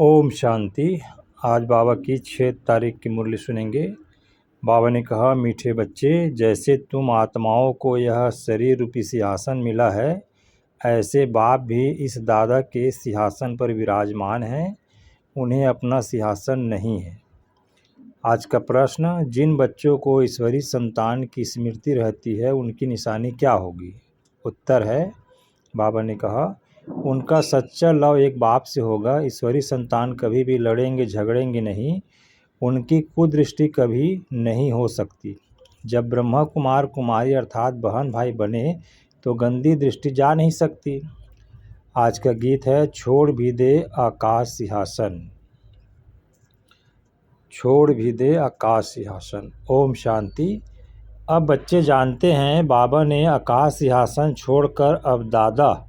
ओम शांति। आज बाबा की 6 तारीख की मुरली सुनेंगे। बाबा ने कहा, मीठे बच्चे, जैसे तुम आत्माओं को यह शरीर रूपी सिंहासन मिला है, ऐसे बाप भी इस दादा के सिंहासन पर विराजमान हैं। उन्हें अपना सिंहासन नहीं है। आज का प्रश्न, जिन बच्चों को ईश्वरीय संतान की स्मृति रहती है, उनकी निशानी क्या होगी? उत्तर है, बाबा ने कहा, उनका सच्चा लव एक बाप से होगा। ईश्वरीय संतान कभी भी लड़ेंगे झगड़ेंगे नहीं। उनकी कुदृष्टि कभी नहीं हो सकती। जब ब्रह्मा कुमार कुमारी अर्थात बहन भाई बने तो गंदी दृष्टि जा नहीं सकती। आज का गीत है, छोड़ भी दे आकाश सिंहासन। छोड़ भी दे आकाश सिंहासन। ओम शांति। अब बच्चे जानते हैं, बाबा ने आकाश सिंहासन छोड़कर अब दादा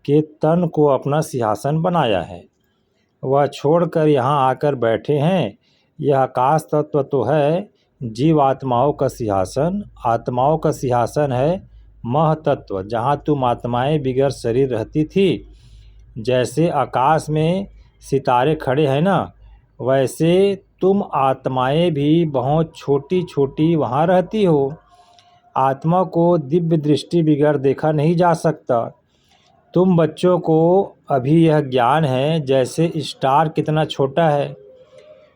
के तन को अपना सिंहासन बनाया है। वह छोड़कर यहाँ आकर बैठे हैं। यह आकाश तत्व तो है जीव आत्माओं का सिंहासन। आत्माओं का सिंहासन है मह तत्व, जहाँ तुम आत्माएं बिगड़ शरीर रहती थी। जैसे आकाश में सितारे खड़े हैं ना, वैसे तुम आत्माएं भी बहुत छोटी छोटी वहाँ रहती हो। आत्मा को दिव्य दृष्टि बिगड़ देखा नहीं जा सकता। तुम बच्चों को अभी यह ज्ञान है, जैसे स्टार कितना छोटा है,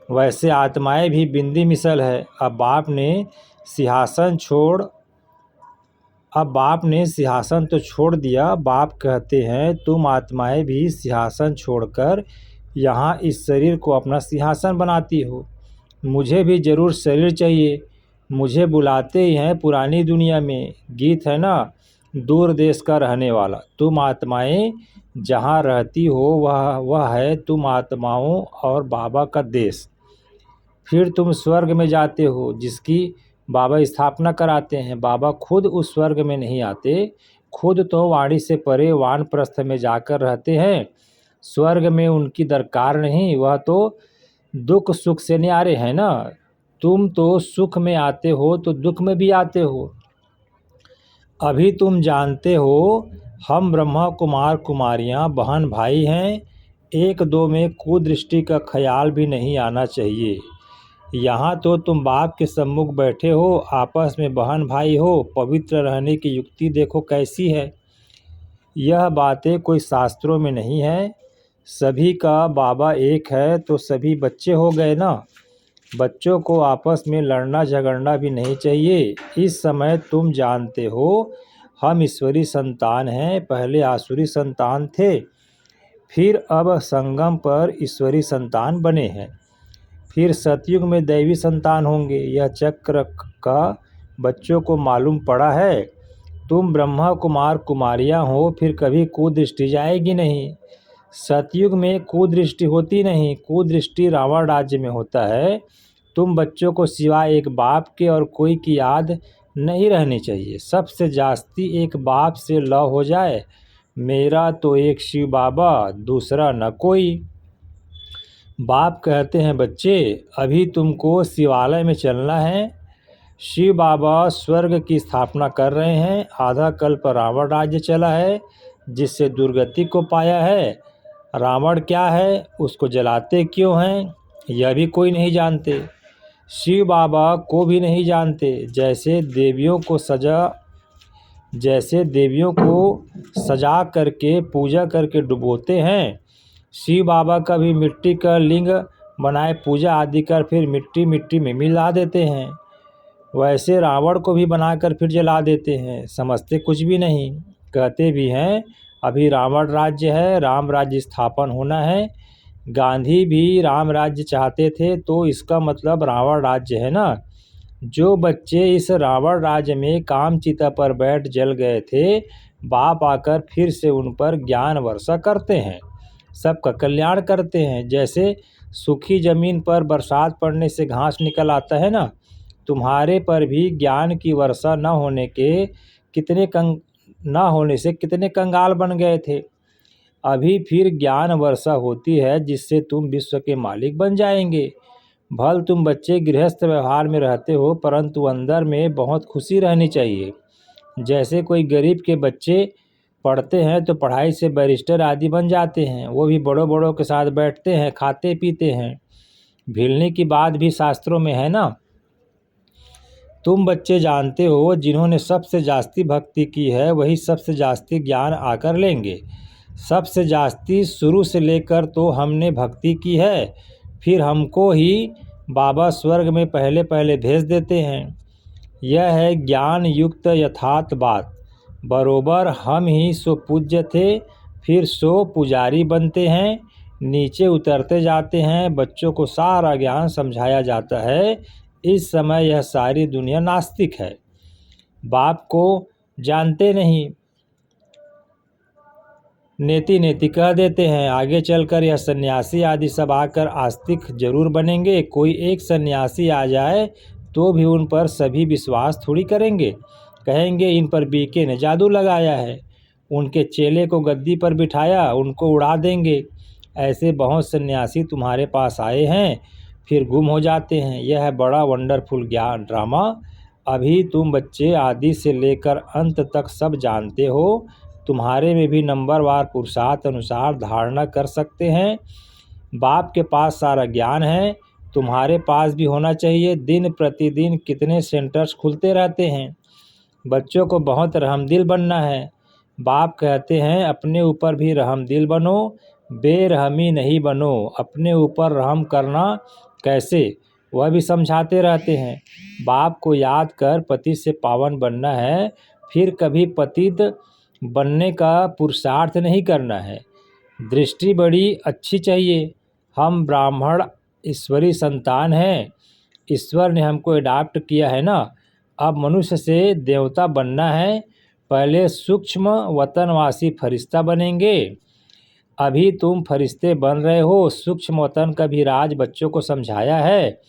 वैसे आत्माएं भी बिंदी मिसल है। अब बाप ने सिंहासन तो छोड़ दिया। बाप कहते हैं, तुम आत्माएं भी सिंहासन छोड़कर यहाँ इस शरीर को अपना सिंहासन बनाती हो। मुझे भी जरूर शरीर चाहिए। मुझे बुलाते ही हैं पुरानी दुनिया में। गीत है ना, दूर देश का रहने वाला। तुम आत्माएं जहाँ रहती हो वह है तुम आत्माओं और बाबा का देश। फिर तुम स्वर्ग में जाते हो, जिसकी बाबा स्थापना कराते हैं। बाबा खुद उस स्वर्ग में नहीं आते, खुद तो वाणी से परे वानप्रस्थ में जाकर रहते हैं। स्वर्ग में उनकी दरकार नहीं, वह तो दुख सुख से न्यारे हैं ना। तुम तो सुख में आते हो तो दुख में भी आते हो। अभी तुम जानते हो, हम ब्रह्मा कुमार कुमारियाँ बहन भाई हैं। एक दो में कुदृष्टि का ख्याल भी नहीं आना चाहिए। यहाँ तो तुम बाप के सम्मुख बैठे हो, आपस में बहन भाई हो। पवित्र रहने की युक्ति देखो कैसी है। यह बातें कोई शास्त्रों में नहीं है। सभी का बाबा एक है तो सभी बच्चे हो गए ना। बच्चों को आपस में लड़ना झगड़ना भी नहीं चाहिए। इस समय तुम जानते हो, हम ईश्वरी संतान हैं। पहले आसुरी संतान थे, फिर अब संगम पर ईश्वरी संतान बने हैं। फिर सतयुग में दैवी संतान होंगे। यह चक्र का बच्चों को मालूम पड़ा है। तुम ब्रह्मा कुमार कुमारियाँ हो, फिर कभी कुदृष्टि जाएगी नहीं। सतयुग में कुदृष्टि होती नहीं। कुदृष्टि रावण राज्य में होता है। तुम बच्चों को सिवाय एक बाप के और कोई की याद नहीं रहनी चाहिए। सबसे जास्ती एक बाप से लव हो जाए। मेरा तो एक शिव बाबा, दूसरा न कोई। बाप कहते हैं, बच्चे अभी तुमको शिवालय में चलना है। शिव बाबा स्वर्ग की स्थापना कर रहे हैं। आधा कल्प रावण राज्य चला है, जिससे दुर्गति को पाया है। रावण क्या है, उसको जलाते क्यों हैं, यह भी कोई नहीं जानते। शिव बाबा को भी नहीं जानते। जैसे देवियों को सजा करके पूजा करके डुबोते हैं, शिव बाबा का भी मिट्टी का लिंग बनाए पूजा आदि कर फिर मिट्टी में मिला देते हैं। वैसे रावण को भी बनाकर फिर जला देते हैं। समझते कुछ भी नहीं। कहते भी हैं, अभी रावण राज्य है, राम राज्य स्थापन होना है। गांधी भी राम राज्य चाहते थे, तो इसका मतलब रावण राज्य है ना। जो बच्चे इस रावण राज्य में कामचिता पर बैठ जल गए थे, बाप आकर फिर से उन पर ज्ञान वर्षा करते हैं, सबका कल्याण करते हैं। जैसे सूखी जमीन पर बरसात पड़ने से घास निकल आता है ना, तुम्हारे पर भी ज्ञान की वर्षा न होने से कितने कंगाल बन गए थे। अभी फिर ज्ञान वर्षा होती है, जिससे तुम विश्व के मालिक बन जाएंगे। भल तुम बच्चे गृहस्थ व्यवहार में रहते हो, परंतु अंदर में बहुत खुशी रहनी चाहिए। जैसे कोई गरीब के बच्चे पढ़ते हैं तो पढ़ाई से बैरिस्टर आदि बन जाते हैं। वो भी बड़ों बड़ों के साथ बैठते हैं, खाते पीते हैं। भीलने की बात भी शास्त्रों में है ना। तुम बच्चे जानते हो, जिन्होंने सबसे जास्ती भक्ति की है वही सबसे जास्ती ज्ञान आकर लेंगे। सबसे जास्ती शुरू से लेकर तो हमने भक्ति की है, फिर हमको ही बाबा स्वर्ग में पहले पहले भेज देते हैं। यह है ज्ञान युक्त यथार्थ बात। बरोबर हम ही सो पूज्य थे, फिर सो पुजारी बनते हैं। नीचे उतरते जाते हैं, बच्चों को सारा ज्ञान समझाया जाता है। इस समय यह सारी दुनिया नास्तिक है, बाप को जानते नहीं, नेति नेति कह देते हैं। आगे चलकर यह सन्यासी आदि सब आकर आस्तिक जरूर बनेंगे। कोई एक सन्यासी आ जाए तो भी उन पर सभी विश्वास थोड़ी करेंगे, कहेंगे इन पर बीके ने जादू लगाया है, उनके चेले को गद्दी पर बिठाया, उनको उड़ा देंगे। ऐसे बहुत सन्यासी तुम्हारे पास आए हैं, फिर गुम हो जाते हैं। यह है बड़ा वंडरफुल ज्ञान ड्रामा। अभी तुम बच्चे आदि से लेकर अंत तक सब जानते हो। तुम्हारे में भी नंबरवार पुरुषार्थ अनुसार धारणा कर सकते हैं। बाप के पास सारा ज्ञान है, तुम्हारे पास भी होना चाहिए। दिन प्रतिदिन कितने सेंटर्स खुलते रहते हैं। बच्चों को बहुत रहमदिल बनना है। बाप कहते हैं अपने ऊपर भी रहमदिल बनो, बेरहमी नहीं बनो। अपने ऊपर रहम करना कैसे, वह भी समझाते रहते हैं। बाप को याद कर पतित से पावन बनना है, फिर कभी पतित बनने का पुरुषार्थ नहीं करना है। दृष्टि बड़ी अच्छी चाहिए। हम ब्राह्मण ईश्वरी संतान हैं, ईश्वर ने हमको अडॉप्ट किया है ना। अब मनुष्य से देवता बनना है, पहले सूक्ष्म वतनवासी फरिश्ता बनेंगे। अभी तुम फरिश्ते बन रहे हो। सूक्ष्म वतन का भी राज बच्चों को समझाया है।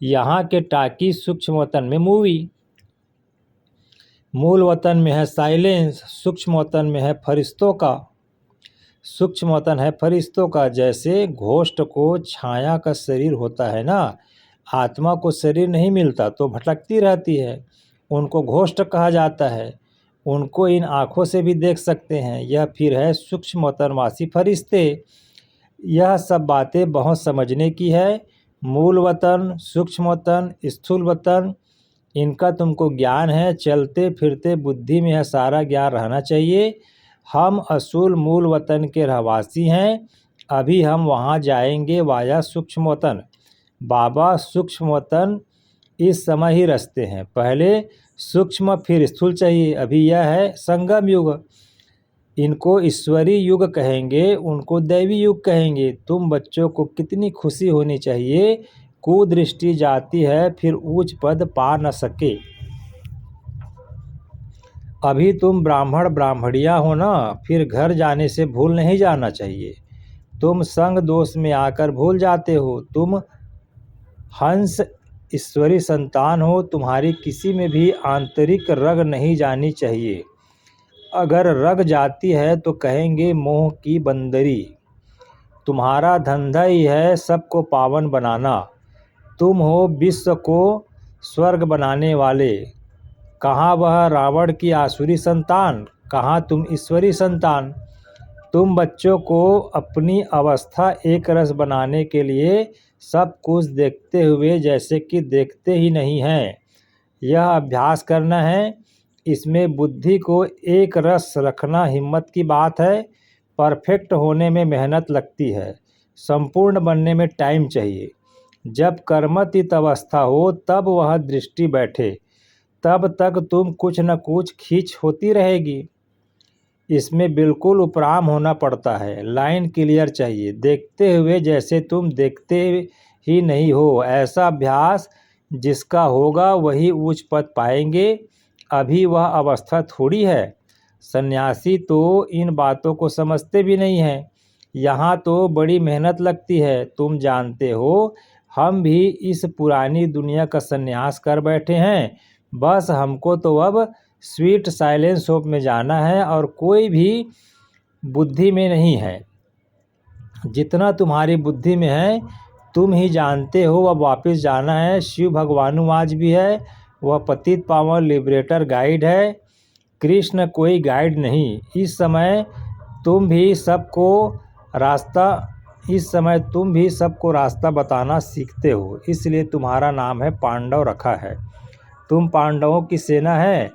यहाँ के टाकी सूक्ष्म वतन में मूवी, मूल वतन में है साइलेंस, सूक्ष्म वतन में है फरिश्तों का। सूक्ष्म वतन है फरिश्तों का। जैसे घोष्ट को छाया का शरीर होता है ना, आत्मा को शरीर नहीं मिलता तो भटकती रहती है, उनको घोष्ट कहा जाता है। उनको इन आँखों से भी देख सकते हैं। यह फिर है सूक्ष्म वतनवासी फरिश्ते। यह सब बातें बहुत समझने की है। मूल वतन, सूक्ष्म वतन, स्थूल वतन, इनका तुमको ज्ञान है। चलते फिरते बुद्धि में यह सारा ज्ञान रहना चाहिए। हम असूल मूल वतन के रहवासी हैं। अभी हम वहाँ जाएंगे वाया सूक्ष्म वतन। बाबा सूक्ष्म वतन इस समय ही रचते हैं। पहले सूक्ष्म फिर स्थूल चाहिए। अभी यह है संगम युग। इनको ईश्वरी युग कहेंगे, उनको दैवी युग कहेंगे। तुम बच्चों को कितनी खुशी होनी चाहिए। कुदृष्टि जाती है फिर ऊंच पद पा न सके। अभी तुम ब्राह्मण ब्राह्मणियाँ हो ना, फिर घर जाने से भूल नहीं जाना चाहिए। तुम संग दोष में आकर भूल जाते हो। तुम हंस ईश्वरी संतान हो। तुम्हारी किसी में भी आंतरिक रग नहीं जानी चाहिए। अगर रग जाती है तो कहेंगे मोह की बंदरी। तुम्हारा धंधा ही है सबको पावन बनाना। तुम हो विश्व को स्वर्ग बनाने वाले। कहाँ वह रावण की आसुरी संतान, कहाँ तुम ईश्वरी संतान। तुम बच्चों को अपनी अवस्था एक रस बनाने के लिए सब कुछ देखते हुए जैसे कि देखते ही नहीं हैं, यह अभ्यास करना है। इसमें बुद्धि को एक रस रखना हिम्मत की बात है। परफेक्ट होने में मेहनत लगती है, संपूर्ण बनने में टाइम चाहिए। जब कर्मतीत अवस्था हो तब वह दृष्टि बैठे, तब तक तुम कुछ न कुछ खींच होती रहेगी। इसमें बिल्कुल उपराम होना पड़ता है। लाइन क्लियर चाहिए, देखते हुए जैसे तुम देखते ही नहीं हो। ऐसा अभ्यास जिसका होगा वही उच्च पद पाएंगे। अभी वह अवस्था थोड़ी है। सन्यासी तो इन बातों को समझते भी नहीं हैं। यहाँ तो बड़ी मेहनत लगती है। तुम जानते हो, हम भी इस पुरानी दुनिया का सन्यास कर बैठे हैं। बस हमको तो अब स्वीट साइलेंस होप में जाना है और कोई भी बुद्धि में नहीं है। जितना तुम्हारी बुद्धि में है तुम ही जानते हो। अब वापस जाना है। शिव भगवानुवाच भी है, वह पतित पावन लिबरेटर गाइड है। कृष्ण कोई गाइड नहीं। इस समय तुम भी सबको रास्ता बताना सीखते हो, इसलिए तुम्हारा नाम है पांडव रखा है। तुम पांडवों की सेना है।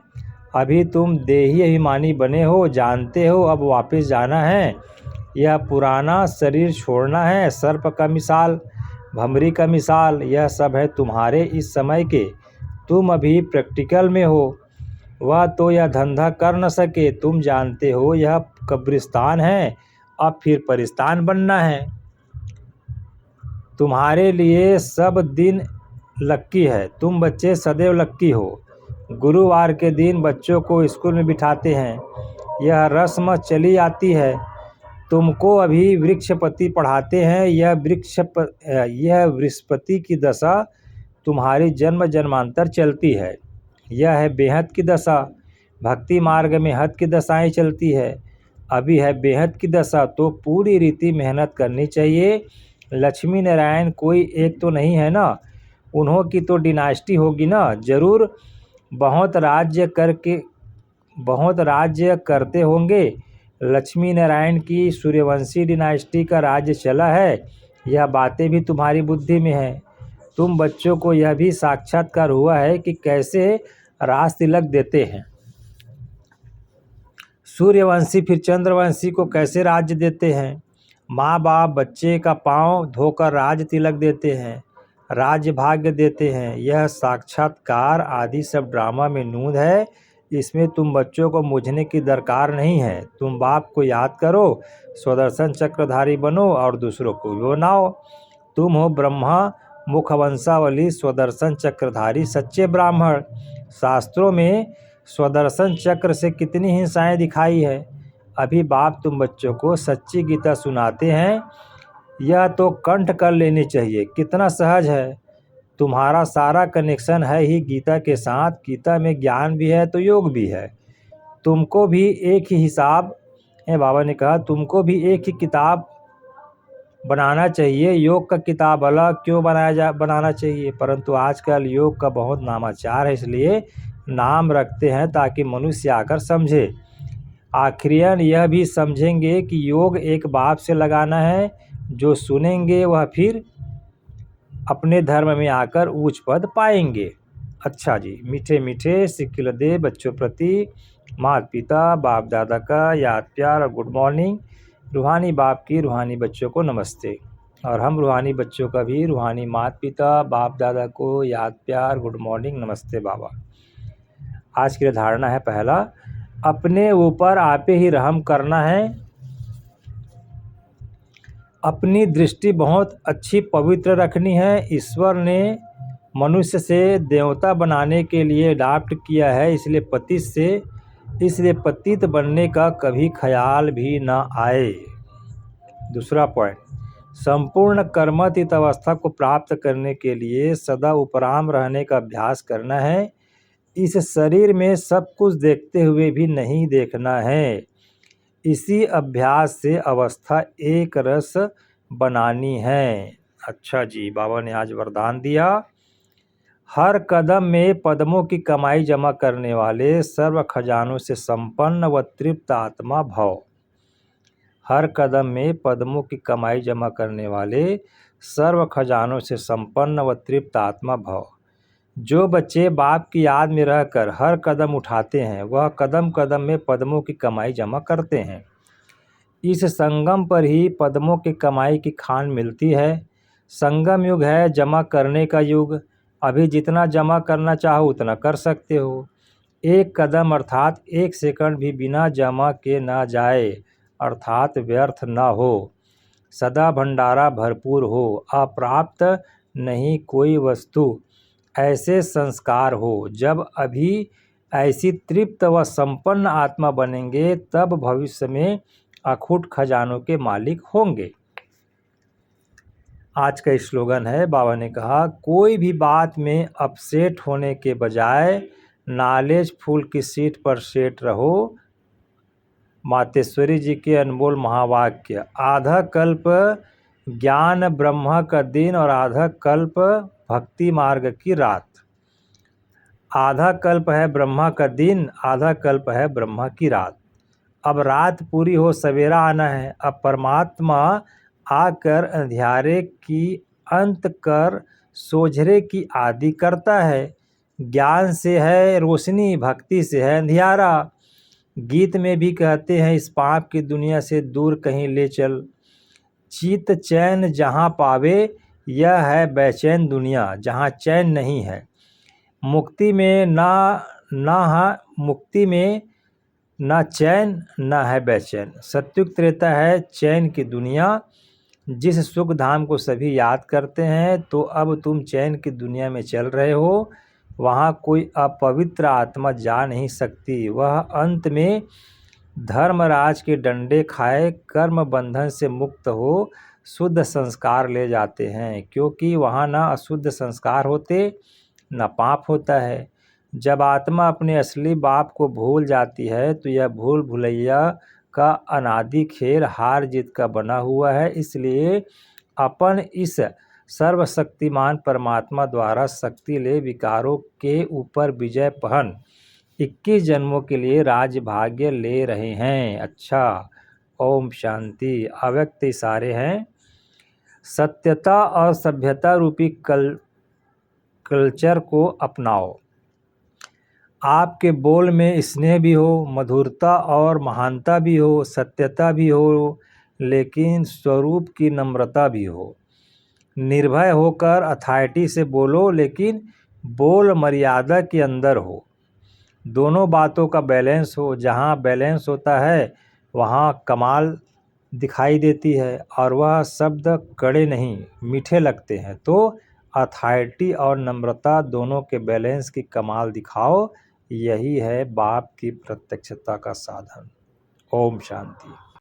अभी तुम देही अभिमानी बने हो, जानते हो अब वापस जाना है। यह पुराना शरीर छोड़ना है। सर्प का मिसाल, भमरी का मिसाल, यह सब है तुम्हारे इस समय के। तुम अभी प्रैक्टिकल में हो। वह तो यह धंधा कर न सके। तुम जानते हो यह कब्रिस्तान है, अब फिर परिस्तान बनना है। तुम्हारे लिए सब दिन लक्की है। तुम बच्चे सदैव लक्की हो। गुरुवार के दिन बच्चों को स्कूल में बिठाते हैं, यह रस्म चली आती है। तुमको अभी वृक्षपति पढ़ाते हैं, यह बृहस्पति की दशा तुम्हारी जन्म जन्मांतर चलती है। यह है बेहद की दशा। भक्ति मार्ग में हद की दशाएं चलती है। अभी है बेहद की दशा, तो पूरी रीति मेहनत करनी चाहिए। लक्ष्मी नारायण कोई एक तो नहीं है ना, उन्हों की तो डिनास्टी होगी ना, जरूर बहुत राज्य करते होंगे। लक्ष्मी नारायण की सूर्यवंशी डिनास्टी का राज्य चला है, यह बातें भी तुम्हारी बुद्धि में है। तुम बच्चों को यह भी साक्षात्कार हुआ है कि कैसे राज तिलक देते हैं। सूर्यवंशी फिर चंद्रवंशी को कैसे राज्य देते हैं। माँ बाप बच्चे का पांव धोकर राज तिलक देते हैं, राज्य भाग्य देते हैं। यह साक्षात्कार आदि सब ड्रामा में नूंद है। इसमें तुम बच्चों को मूझने की दरकार नहीं है। तुम बाप को याद करो, स्वदर्शन चक्रधारी बनो और दूसरों को बनाओ। तुम हो ब्रह्मा मुखवंशावली स्वदर्शन चक्रधारी सच्चे ब्राह्मण। शास्त्रों में स्वदर्शन चक्र से कितनी हिंसाएं दिखाई है। अभी बाप तुम बच्चों को सच्ची गीता सुनाते हैं, यह तो कंठ कर लेनी चाहिए। कितना सहज है। तुम्हारा सारा कनेक्शन है ही गीता के साथ। गीता में ज्ञान भी है तो योग भी है। तुमको भी एक ही हिसाब, बाबा ने कहा तुमको भी एक ही किताब बनाना चाहिए। योग का किताब अलग क्यों बनाना चाहिए, परंतु आजकल योग का बहुत नामाचार है, इसलिए नाम रखते हैं ताकि मनुष्य आकर समझे। आखिरियन यह भी समझेंगे कि योग एक बाप से लगाना है। जो सुनेंगे वह फिर अपने धर्म में आकर ऊंच पद पाएंगे। अच्छा जी, मीठे मीठे सिक्किलदे बच्चों प्रति माता पिता बाप दादा का याद प्यार और गुड मॉर्निंग। रूहानी बाप की रूहानी बच्चों को नमस्ते, और हम रूहानी बच्चों का भी रूहानी माता पिता बाप दादा को याद प्यार गुड मॉर्निंग नमस्ते बाबा। आज की धारणा है, पहला, अपने ऊपर आपे ही रहम करना है। अपनी दृष्टि बहुत अच्छी पवित्र रखनी है। ईश्वर ने मनुष्य से देवता बनाने के लिए अडॉप्ट किया है, इसलिए पतित बनने का कभी ख्याल भी न आए। दूसरा पॉइंट, संपूर्ण कर्मातीत अवस्था को प्राप्त करने के लिए सदा उपराम रहने का अभ्यास करना है। इस शरीर में सब कुछ देखते हुए भी नहीं देखना है। इसी अभ्यास से अवस्था एक रस बनानी है। अच्छा जी, बाबा ने आज वरदान दिया, हर कदम में पद्मों की कमाई जमा करने वाले सर्व खजानों से संपन्न व तृप्त आत्मा भव। हर कदम में पद्मों की कमाई जमा करने वाले सर्व खजानों से संपन्न व तृप्त आत्मा भव। जो बच्चे बाप की याद में रहकर हर कदम उठाते हैं, वह कदम कदम में पद्मों की कमाई जमा करते हैं। इस संगम पर ही पद्मों की कमाई की खान मिलती है। संगम युग है जमा करने का युग। अभी जितना जमा करना चाहो उतना कर सकते हो। एक कदम अर्थात एक सेकंड भी बिना जमा के ना जाए, अर्थात व्यर्थ ना हो। सदा भंडारा भरपूर हो, अप्राप्त नहीं कोई वस्तु। ऐसे संस्कार हो। जब अभी ऐसी तृप्त व संपन्न आत्मा बनेंगे, तब भविष्य में अखूट खजानों के मालिक होंगे। आज का स्लोगन है, बाबा ने कहा, कोई भी बात में अपसेट होने के बजाय नॉलेज फुल की सीट पर सेट रहो। मातेश्वरी जी के अनमोल महावाक्य, आधा कल्प ज्ञान ब्रह्म का दिन और आधा कल्प भक्ति मार्ग की रात। आधा कल्प है ब्रह्मा का दिन, आधा कल्प है ब्रह्मा की रात। अब रात पूरी हो सवेरा आना है। अब परमात्मा आकर अंधियारे की अंत कर सोझरे की आदि करता है। ज्ञान से है रोशनी, भक्ति से है अंधियारा। गीत में भी कहते हैं इस पाप की दुनिया से दूर कहीं ले चल। चित चैन जहाँ पावे, यह है बेचैन दुनिया जहाँ चैन नहीं है। मुक्ति में मुक्ति में ना चैन ना है बेचैन। सत्युग त्रेता है चैन की दुनिया। जिस सुख धाम को सभी याद करते हैं, तो अब तुम चैन की दुनिया में चल रहे हो। वहाँ कोई अपवित्र आत्मा जा नहीं सकती। वह अंत में धर्मराज के डंडे खाए कर्म बंधन से मुक्त हो शुद्ध संस्कार ले जाते हैं, क्योंकि वहाँ ना अशुद्ध संस्कार होते न पाप होता है। जब आत्मा अपने असली बाप को भूल जाती है, तो यह भूल भुलैया का अनादि खेल हार जीत का बना हुआ है। इसलिए अपन इस सर्वशक्तिमान परमात्मा द्वारा शक्ति ले विकारों के ऊपर विजय पहन 21 जन्मों के लिए राज्य भाग्य ले रहे हैं। अच्छा, ओम शांति। अव्यक्त इशारे हैं। सत्यता और सभ्यता रूपी कल्चर को अपनाओ। आपके बोल में स्नेह भी हो, मधुरता और महानता भी हो, सत्यता भी हो, लेकिन स्वरूप की नम्रता भी हो। निर्भय होकर अथॉरिटी से बोलो, लेकिन बोल मर्यादा के अंदर हो। दोनों बातों का बैलेंस हो। जहाँ बैलेंस होता है वहाँ कमाल दिखाई देती है, और वह शब्द कड़े नहीं मीठे लगते हैं। तो अथॉरिटी और नम्रता दोनों के बैलेंस की कमाल दिखाओ। यही है बाप की प्रत्यक्षता का साधन। ओम शांति।